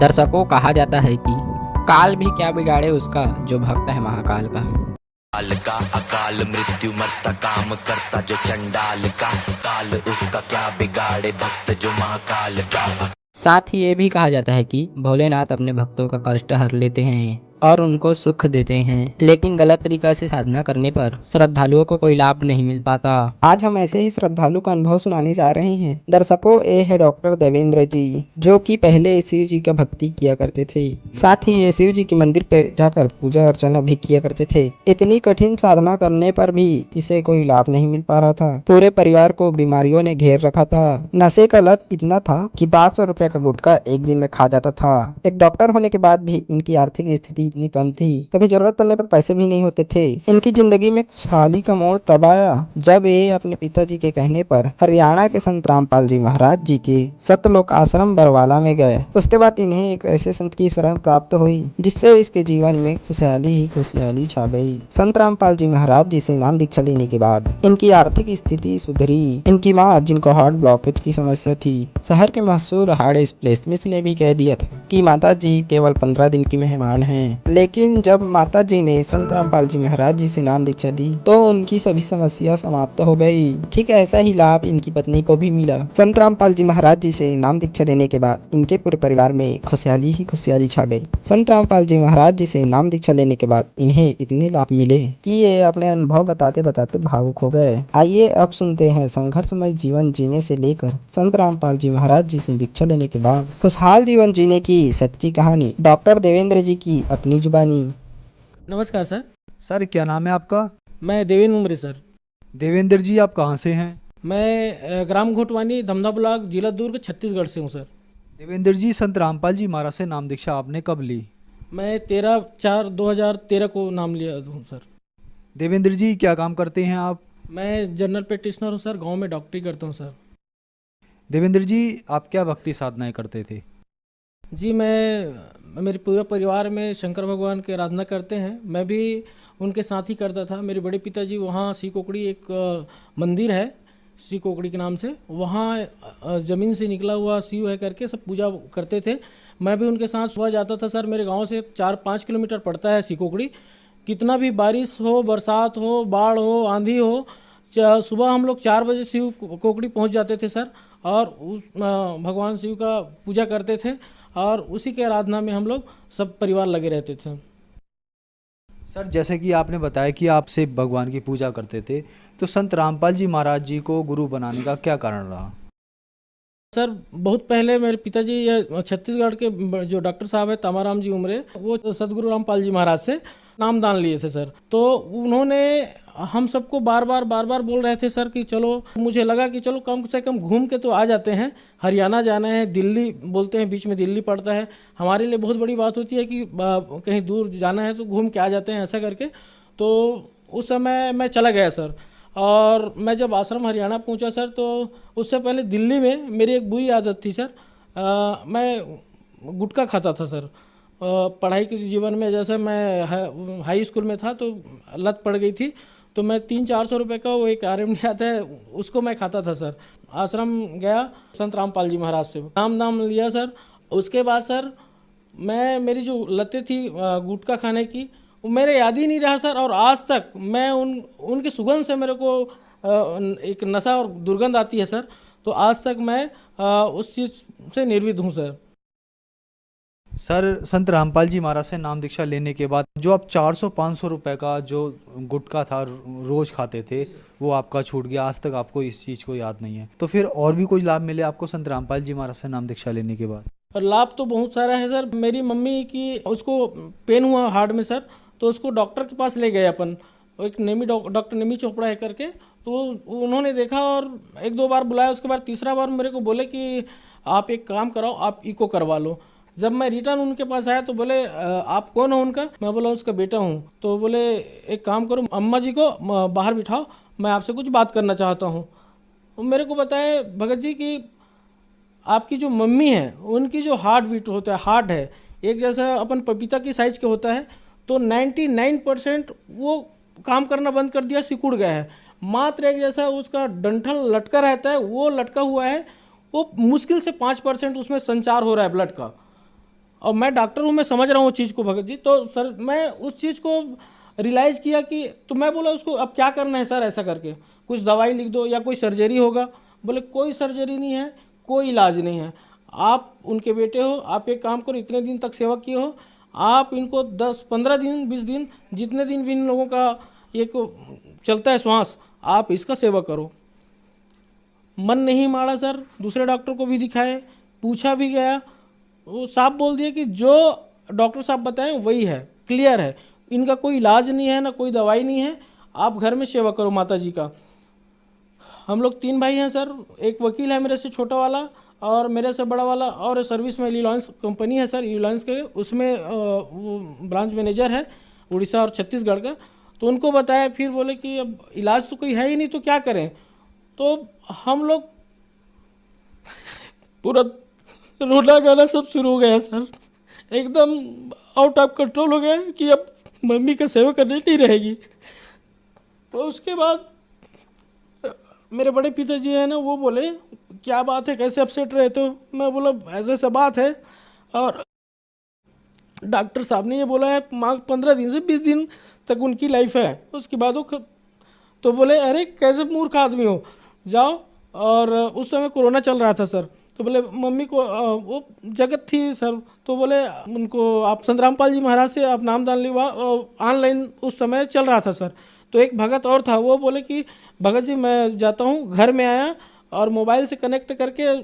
दर्शकों, कहा जाता है कि काल भी क्या बिगाड़े उसका जो भक्त है महाकाल का। काल का अकाल मृत्यु मरता काम करता जो चंडाल का, काल उसका क्या बिगाड़े भक्त जो महाकाल का। साथ ही ये भी कहा जाता है कि भोलेनाथ अपने भक्तों का कष्ट हर लेते हैं और उनको सुख देते हैं, लेकिन गलत तरीका से साधना करने पर श्रद्धालुओं को कोई लाभ नहीं मिल पाता। आज हम ऐसे ही श्रद्धालु का अनुभव सुनाने जा रहे हैं। दर्शकों, ये है डॉक्टर देवेंद्र जी, जो कि पहले शिव जी का भक्ति किया करते थे। साथ ही ये शिव जी के मंदिर पे जाकर पूजा अर्चना भी किया करते थे। इतनी कठिन साधना करने पर भी इसे कोई लाभ नहीं मिल पा रहा था। पूरे परिवार को बीमारियों ने घेर रखा था। नशे का लत इतना था कि 500 रुपए का गुटखा एक दिन में खा जाता था। एक डॉक्टर होने के बाद भी इनकी आर्थिक स्थिति इतनी कम थी, कभी जरूरत पड़ने पर पैसे भी नहीं होते थे। इनकी जिंदगी में खुशहाली का मोड़ तब आया जब ये अपने पिताजी के कहने पर हरियाणा के संत रामपाल जी महाराज जी के सतलोक आश्रम बरवाला में गए। उसके बाद इन्हें एक ऐसे संत की शरण प्राप्त हुई जिससे इसके जीवन में खुशहाली ही खुशहाली छा गई। संत रामपाल जी महाराज जी से नाम दीक्षा लेने के बाद इनकी आर्थिक स्थिति सुधरी। इनकी माँ, जिनको हार्ट ब्लॉकेज की समस्या थी, शहर के मशहूर हार्ट स्पेशलिस्ट ने भी कह दिया था कि माता जी केवल 15 दिन की मेहमान हैं। लेकिन जब माता जी ने संत रामपाल जी महाराज जी से नाम दीक्षा दी तो उनकी सभी समस्या समाप्त हो गई। ठीक ऐसा ही लाभ इनकी पत्नी को भी मिला। संत रामपाल जी महाराज जी से नाम दीक्षा लेने के बाद इनके पूरे परिवार में खुशहाली ही खुशहाली छा गई। संत रामपाल जी महाराज जी से नाम दीक्षा लेने के बाद इन्हें इतने लाभ मिले कि ये अपने अनुभव बताते बताते भावुक हो गए। आइए अब सुनते हैं संघर्षमय जीवन जीने से लेकर संत रामपाल जी महाराज जी से दीक्षा लेने के बाद खुशहाल जीवन जीने की सच्ची कहानी, डॉक्टर देवेंद्र जी की अपनी जुबानी। नमस्कार सर। सर क्या नाम है आपका? मैं देवेंद्र उमरे सर। देवेंद्र जी आप कहाँ से हैं? मैं ग्राम घोटवानी, धमधा ब्लॉक, जिला दुर्ग, छत्तीसगढ़ से हूँ सर। देवेंद्र जी, संत रामपाल जी महाराज से नाम दीक्षा आपने कब ली? मैं 13/4/2013 को नाम लिया हूँ सर। देवेंद्र जी क्या काम करते हैं आप? मैं जनरल प्रैक्टिशनर हूँ सर, गांव में डॉक्टरी करता हूँ सर। देवेंद्र जी आप क्या भक्ति साधनाएं करते थे? जी, मेरे पूरे परिवार में शंकर भगवान की आराधना करते हैं। मैं भी उनके साथ ही करता था। मेरे बड़े पिताजी वहाँ सी कोकड़ी एक मंदिर है सी कोकड़ी के नाम से, वहाँ ज़मीन से निकला हुआ शिव है करके सब पूजा करते थे। मैं भी उनके साथ सुबह जाता था सर। मेरे गांव से 4-5 किलोमीटर पड़ता है सी कोकड़ी। कितना भी बारिश हो, बरसात हो, बाढ़ हो, आंधी हो, सुबह हम लोग 4 बजे शिव कोकड़ी पहुंच जाते थे सर, और उस भगवान शिव का पूजा करते थे और उसी के आराधना में हम लोग सब परिवार लगे रहते थे। सर जैसे कि आपने बताया कि आप से भगवान की पूजा करते थे, तो संत रामपाल जी महाराज जी को गुरु बनाने का क्या कारण रहा? सर बहुत पहले मेरे पिताजी या छत्तीसगढ़ के जो डॉक्टर साहब है तामाराम जी उमरे, वो सदगुरु रामपाल जी महाराज से नामदान लिए थे सर। तो उन्होंने हम सबको बार बार बोल रहे थे सर कि चलो, मुझे लगा कि चलो कम से कम घूम के तो आ जाते हैं। हरियाणा जाना है, दिल्ली बोलते हैं, बीच में दिल्ली पड़ता है, हमारे लिए बहुत बड़ी बात होती है कि कहीं दूर जाना है तो घूम के आ जाते हैं, ऐसा करके। तो उस समय मैं चला गया सर, और मैं जब आश्रम हरियाणा पहुंचा सर, तो उससे पहले दिल्ली में मेरी एक बुरी आदत थी सर। मैं गुटखा खाता था सर। पढ़ाई के जीवन में जैसे मैं हाई स्कूल में था तो लत पड़ गई थी, तो मैं 300-400 रुपये का वो एक RMD आता है, उसको मैं खाता था सर। आश्रम गया, संत रामपाल जी महाराज से नाम लिया सर। उसके बाद सर मेरी जो लतें थी गुटखा खाने की, वो मेरे याद ही नहीं रहा सर। और आज तक मैं उनकी सुगंध से मेरे को एक नशा और दुर्गंध आती है सर। तो आज तक मैं उस चीज़ से निर्विध हूँ सर। सर संत रामपाल जी महाराज से नाम दीक्षा लेने के बाद जो आप 400-500 रुपए का जो गुटखा था रोज खाते थे, वो आपका छूट गया, आज तक आपको इस चीज़ को याद नहीं है। तो फिर और भी कोई लाभ मिले आपको संत रामपाल जी महाराज से नाम दीक्षा लेने के बाद? और लाभ तो बहुत सारा है सर। मेरी मम्मी की उसको पेन हुआ हार्ट में सर, तो उसको डॉक्टर के पास ले गए अपन, एक डॉक्टर नेमी चोपड़ा है करके। तो उन्होंने देखा और 1-2 बार बुलाया। उसके बाद तीसरा बार मेरे को बोले कि आप एक काम कराओ, आप इको करवा लो। जब मैं रिटर्न उनके पास आया तो बोले आप कौन हो उनका? मैं बोला उसका बेटा हूँ। तो बोले एक काम करो, अम्मा जी को बाहर बिठाओ, मैं आपसे कुछ बात करना चाहता हूँ। तो मेरे को बताया भगत जी कि आपकी जो मम्मी है उनकी जो हार्ट बीट होता है, हार्ट है एक जैसा अपन पपीता की साइज के होता है, तो 99% वो काम करना बंद कर दिया, सिकुड़ गया है। मात्र एक जैसा उसका डंठल लटका रहता है, वो लटका हुआ है, वो मुश्किल से 5% उसमें संचार हो रहा है ब्लड का। और मैं डॉक्टर हूँ, मैं समझ रहा हूँ उस चीज़ को भगत जी। तो सर मैं उस चीज़ को रियलाइज़ किया कि, तो मैं बोला उसको अब क्या करना है सर, ऐसा करके कुछ दवाई लिख दो या कोई सर्जरी होगा। बोले कोई सर्जरी नहीं है, कोई इलाज नहीं है, आप उनके बेटे हो, आप एक काम करो, इतने दिन तक सेवा किए हो, आप इनको 10-15 दिन 20 दिन जितने दिन भी इन लोगों का ये चलता है श्वास, आप इसका सेवा करो। मन नहीं मारा सर, दूसरे डॉक्टर को भी दिखाए, पूछा भी गया, वो साफ बोल दिया कि जो डॉक्टर साहब बताएं वही है, क्लियर है, इनका कोई इलाज नहीं है, ना कोई दवाई नहीं है, आप घर में सेवा करो माता जी का। हम लोग 3 भाई हैं सर, एक वकील है मेरे से छोटा वाला और मेरे से बड़ा वाला, और सर्विस में रिलायंस कंपनी है सर, रिलायंस के उसमें वो ब्रांच मैनेजर है उड़ीसा और छत्तीसगढ़ का। तो उनको बताया, फिर बोले कि अब इलाज तो कोई है ही नहीं तो क्या करें। तो हम लोग पूरा रोना गाना सब शुरू हो गया सर, एकदम आउट ऑफ कंट्रोल हो गया कि अब मम्मी का सेवा करनी नहीं रहेगी। तो उसके बाद मेरे बड़े पिताजी हैं ना, वो बोले क्या बात है, कैसे अपसेट रहे तो। मैं बोला ऐसे ऐसा बात है, और डॉक्टर साहब ने ये बोला है 15 दिन से 20 दिन तक उनकी लाइफ है, उसके बाद वो तो बोले अरे कैसे मूर्ख आदमी हो, जाओ। और उस समय कोरोना चल रहा था सर, तो बोले मम्मी को वो जगत थी सर, तो बोले उनको आप संत रामपाल जी महाराज से आप नामदान लिवा, ऑनलाइन उस समय चल रहा था सर। तो एक भगत और था, वो बोले कि भगत जी मैं जाता हूँ, घर में आया और मोबाइल से कनेक्ट करके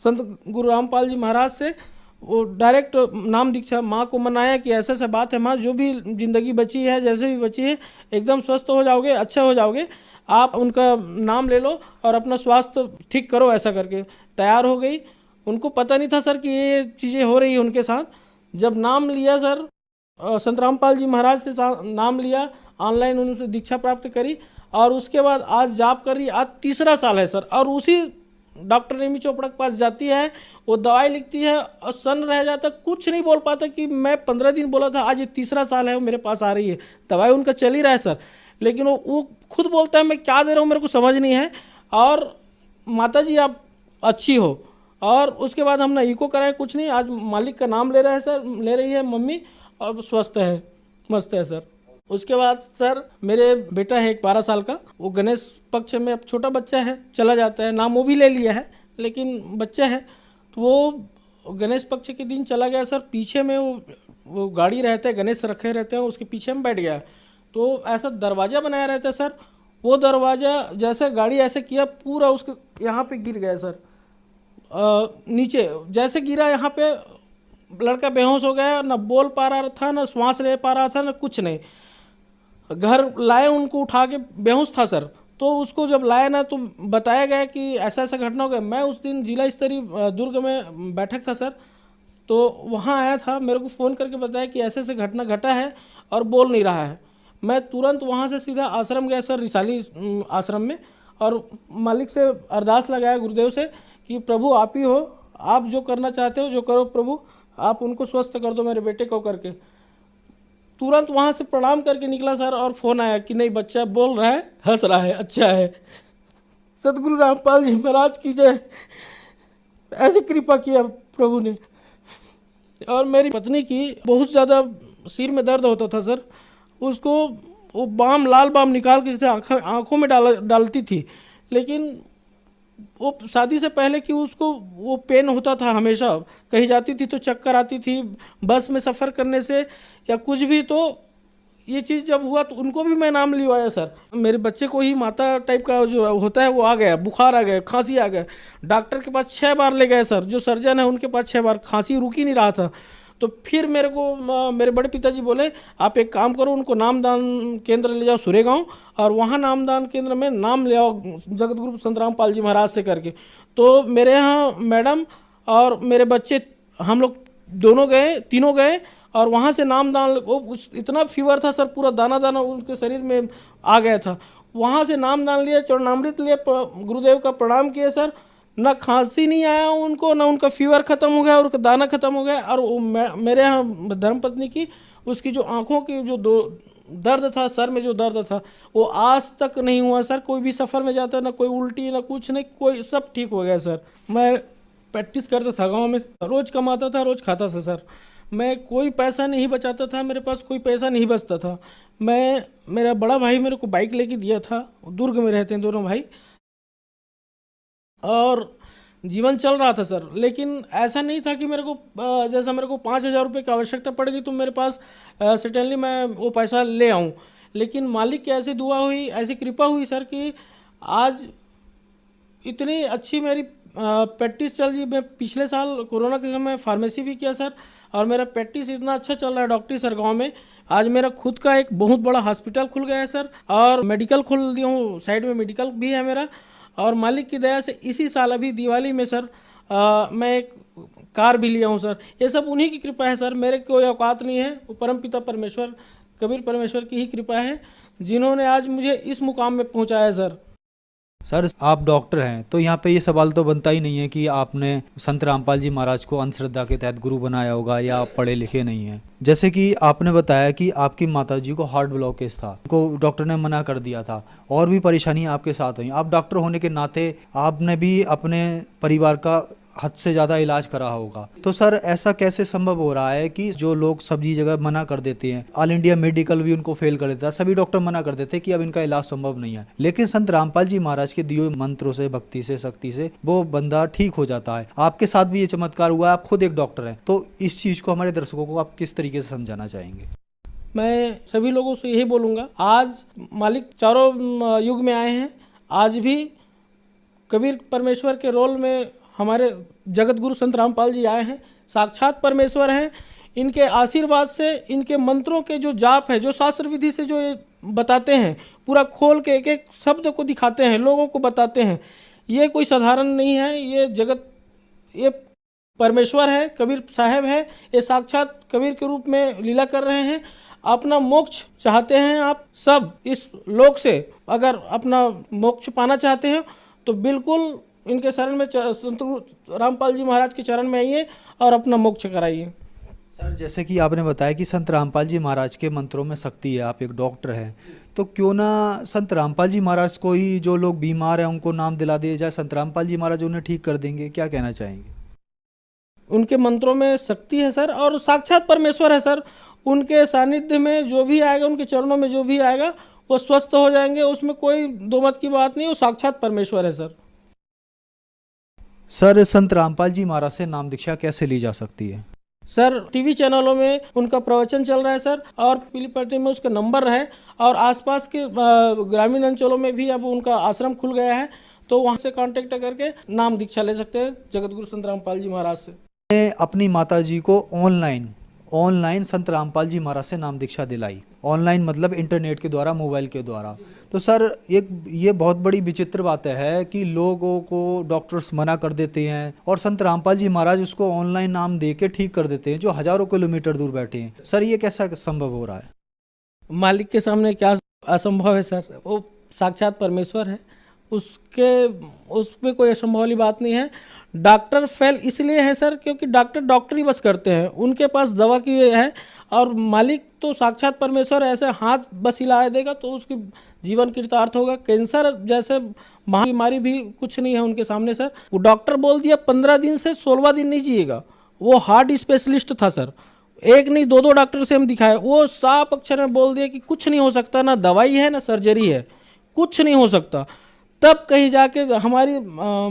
संत गुरु रामपाल जी महाराज से वो डायरेक्ट नाम दीक्षा माँ को मनाया कि ऐसा ऐसा बात है माँ, जो भी ज़िंदगी बची है जैसे भी बची है एकदम स्वस्थ हो जाओगे, अच्छा हो जाओगे, आप उनका नाम ले लो और अपना स्वास्थ्य ठीक करो, ऐसा करके तैयार हो गई। उनको पता नहीं था सर कि ये चीज़ें हो रही है उनके साथ। जब नाम लिया सर, संत रामपाल जी महाराज से नाम लिया, ऑनलाइन उनसे दीक्षा प्राप्त करी, और उसके बाद आज जाप कर रही, आज 3रा साल है सर। और उसी डॉक्टर नेमी चोपड़ा के पास जाती है, वो दवाई लिखती है और सन रह जाता, कुछ नहीं बोल पाता कि मैं 15 दिन बोला था, आज ये 3रा साल है वो मेरे पास आ रही है, दवाई उनका चल ही रहा है सर, लेकिन वो खुद बोलता है मैं क्या दे रहा हूँ मेरे को समझ नहीं है, और माता जी आप अच्छी हो। और उसके बाद हमने इको कराया, कुछ नहीं, आज मालिक का नाम ले रहा है सर, ले रही है मम्मी, और स्वस्थ है, मस्त है सर। उसके बाद सर मेरे बेटा है एक 12 साल का, वो गणेश पक्ष में, अब छोटा बच्चा है, चला जाता है, नाम वो भी ले लिया है लेकिन बच्चा है, तो वो गणेश पक्ष के दिन चला गया सर। पीछे में वो गाड़ी रहता है, गणेश रखे रहते हैं, उसके पीछे में बैठ गया, तो ऐसा दरवाज़ा बनाया रहता है सर, वो दरवाज़ा जैसे गाड़ी ऐसे किया पूरा उसके यहाँ पे गिर गया सर, नीचे जैसे गिरा, यहाँ पे लड़का बेहोश हो गया, ना बोल पा रहा था, ना श्वास ले पा रहा था, ना कुछ नहीं। घर लाए उनको उठा के, बेहोश था सर, तो उसको जब लाया ना तो बताया गया कि ऐसा ऐसा घटना हो गया। मैं उस दिन जिला स्तरीय दुर्ग में बैठक था सर, तो वहाँ आया था, मेरे को फ़ोन करके बताया कि ऐसे ऐसे घटना घटा है और बोल नहीं रहा है। मैं तुरंत वहाँ से सीधा आश्रम गया सर, रिसाली आश्रम में, और मालिक से अरदास लगाया गुरुदेव से कि प्रभु आप ही हो, आप जो करना चाहते हो जो करो प्रभु, आप उनको स्वस्थ कर दो मेरे बेटे को करके। तुरंत वहाँ से प्रणाम करके निकला सर, और फ़ोन आया कि नहीं बच्चा बोल रहा है, हंस रहा है, अच्छा है। सतगुरु रामपाल जी महाराज की जय, ऐसे कृपा किया प्रभु ने। और मेरी पत्नी की बहुत ज़्यादा सिर में दर्द होता था सर, उसको वो बाम, लाल बाम निकाल के जैसे आँखों में डालती थी, लेकिन वो शादी से पहले कि उसको वो पेन होता था हमेशा, कहीं जाती थी तो चक्कर आती थी, बस में सफ़र करने से या कुछ भी। तो ये चीज़ जब हुआ तो उनको भी मैं नाम लिवाया सर। मेरे बच्चे को ही माता टाइप का जो होता है वो आ गया, बुखार आ गया, खांसी आ गया, डॉक्टर के पास 6 बार ले गए सर, जो सर्जन है उनके पास 6 बार, खांसी रुक ही नहीं रहा था। तो फिर मेरे को मेरे बड़े पिताजी बोले आप एक काम करो, उनको नामदान केंद्र ले जाओ सुरेगांव, और वहाँ नामदान केंद्र में नाम ले आओ जगत गुरु संत रामपाल जी महाराज से करके। तो मेरे यहाँ मैडम और मेरे बच्चे, हम लोग दोनों गए, तीनों गए, और वहाँ से नामदान, वो इतना फीवर था सर, पूरा दाना दाना उनके शरीर में आ गया था। वहाँ से नामदान लिया, चरणामृत लिया, गुरुदेव का प्रणाम किए सर, ना खांसी नहीं आया उनको, ना उनका फीवर ख़त्म हो गया, उनका दाना ख़त्म हो गया। और मेरे यहाँ धर्मपत्नी की, उसकी जो आँखों की जो दर्द था, सर में जो दर्द था, वो आज तक नहीं हुआ सर। कोई भी सफ़र में जाता है ना कोई उल्टी ना कुछ नहीं, कोई सब ठीक हो गया सर। मैं प्रैक्टिस करता था गांव में, रोज कमाता था, रोज खाता था सर। मैं कोई पैसा नहीं बचाता था, मेरे पास कोई पैसा नहीं बचता था। मेरा बड़ा भाई मेरे को बाइक लेके दिया था, दुर्ग में रहते हैं दोनों भाई, और जीवन चल रहा था सर। लेकिन ऐसा नहीं था कि मेरे को जैसा मेरे को 5,000 रुपये की आवश्यकता पड़ेगी तो मेरे पास सडनली मैं वो पैसा ले आऊँ। लेकिन मालिक की ऐसी दुआ हुई, ऐसी कृपा हुई सर कि आज इतनी अच्छी मेरी प्रैक्टिस चल रही। मैं पिछले साल कोरोना के समय फार्मेसी भी किया सर, और मेरा प्रैक्टिस इतना अच्छा चल रहा है डॉक्टरी सर गांव में। आज मेरा खुद का एक बहुत बड़ा हॉस्पिटल खुल गया है सर, और मेडिकल खोल दिया हूँ, साइड में मेडिकल भी है मेरा। और मालिक की दया से इसी साल अभी दिवाली में सर मैं एक कार भी लिया हूँ सर। ये सब उन्हीं की कृपा है सर, मेरे कोई औकात नहीं है, वो परमपिता परमेश्वर, कबीर परमेश्वर की ही कृपा है, जिन्होंने आज मुझे इस मुकाम में पहुँचाया सर। सर आप डॉक्टर हैं तो यहाँ पे ये सवाल तो बनता ही नहीं है कि आपने संत रामपाल जी महाराज को अंधश्रद्धा के तहत गुरु बनाया होगा या आप पढ़े लिखे नहीं हैं। जैसे कि आपने बताया कि आपकी माताजी को हार्ट ब्लॉकेज था, को डॉक्टर ने मना कर दिया था, और भी परेशानियां आपके साथ हुई। आप डॉक्टर होने के नाते आपने भी अपने परिवार का हद से ज़्यादा इलाज करा होगा, तो सर ऐसा कैसे संभव हो रहा है कि जो लोग सभी जगह मना कर देते हैं, ऑल इंडिया मेडिकल भी उनको फेल कर देता है, सभी डॉक्टर मना कर देते हैं कि अब इनका इलाज संभव नहीं है, लेकिन संत रामपाल जी महाराज के दिए हुए मंत्रों से, भक्ति से, शक्ति से वो बंदा ठीक हो जाता है। आपके साथ भी ये चमत्कार हुआ है, आप खुद एक डॉक्टर हैं, तो इस चीज़ को हमारे दर्शकों को आप किस तरीके से समझाना चाहेंगे? मैं सभी लोगों से यही बोलूँगा, आज मालिक चारों युग में आए हैं, आज भी कबीर परमेश्वर के रोल में हमारे जगत गुरु संत रामपाल जी आए हैं, साक्षात परमेश्वर हैं। इनके आशीर्वाद से, इनके मंत्रों के जो जाप है, जो शास्त्र विधि से जो ये बताते हैं, पूरा खोल के एक एक शब्द को दिखाते हैं, लोगों को बताते हैं, ये कोई साधारण नहीं है, ये जगत, ये परमेश्वर है, कबीर साहब है, ये साक्षात कबीर के रूप में लीला कर रहे हैं। अपना मोक्ष चाहते हैं आप सब इस लोक से, अगर अपना मोक्ष पाना चाहते हैं तो बिल्कुल इनके शरण में, संत रामपाल जी महाराज के चरण में आइए और अपना मोक्ष कराइए। सर जैसे कि आपने बताया कि संत रामपाल जी महाराज के मंत्रों में शक्ति है, आप एक डॉक्टर हैं, तो क्यों ना संत रामपाल जी महाराज को ही, जो लोग बीमार हैं उनको नाम दिला दिया जाए, संत रामपाल जी महाराज उन्हें ठीक कर देंगे, क्या कहना चाहेंगे? उनके मंत्रों में शक्ति है सर, और साक्षात परमेश्वर है सर। उनके सानिध्य में जो भी आएगा, उनके चरणों में जो भी आएगा वो स्वस्थ हो जाएंगे, उसमें कोई दो मत की बात नहीं, वो साक्षात परमेश्वर है सर। सर संत रामपाल जी महाराज से नाम दीक्षा कैसे ली जा सकती है? सर टीवी चैनलों में उनका प्रवचन चल रहा है सर, और पीली पट्टी में उसका नंबर है, और आसपास के ग्रामीण अंचलों में भी अब उनका आश्रम खुल गया है, तो वहाँ से कांटेक्ट करके नाम दीक्षा ले सकते हैं जगत गुरु संत रामपाल जी महाराज से। मैंने अपनी माताजी को ऑनलाइन संत रामपाल जी महाराज से नाम दीक्षा दिलाई। ऑनलाइन मतलब इंटरनेट के द्वारा, मोबाइल के द्वारा। तो सर ये बहुत बड़ी विचित्र बात है कि लोगों को डॉक्टर्स मना कर देते हैं और संत रामपाल जी महाराज उसको ऑनलाइन नाम दे के ठीक कर देते हैं, जो हजारों किलोमीटर दूर बैठे हैं। सर ये कैसा संभव हो रहा है? मालिक के सामने क्या असंभव है सर, वो साक्षात परमेश्वर है, उसमें कोई असंभव वाली बात नहीं है। डॉक्टर फेल इसलिए है सर क्योंकि डॉक्टर ही बस करते हैं, उनके पास दवा की है, और मालिक तो साक्षात परमेश्वर ऐसे हाथ बस हिला देगा तो उसकी जीवन कृतार्थ होगा। कैंसर जैसे महामारी भी कुछ नहीं है उनके सामने सर। वो डॉक्टर बोल दिया 15 दिन से 16वां दिन नहीं जिएगा, वो हार्ट स्पेशलिस्ट था सर, एक नहीं दो डॉक्टर से हम दिखाए, वो साफ अक्षर में बोल दिया कि कुछ नहीं हो सकता, ना दवाई है ना सर्जरी है, कुछ नहीं हो सकता। तब कहीं जाके हमारी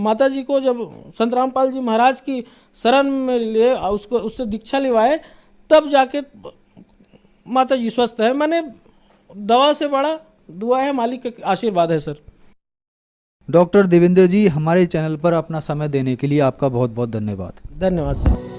माता जी को जब संत रामपाल जी महाराज की शरण में लिए, उससे दीक्षा लिवाए, तब जाके माता जी स्वस्थ है। मैंने दवा से बड़ा दुआ है, मालिक का आशीर्वाद है सर। डॉक्टर देवेंद्र जी, हमारे चैनल पर अपना समय देने के लिए आपका बहुत बहुत धन्यवाद। धन्यवाद सर।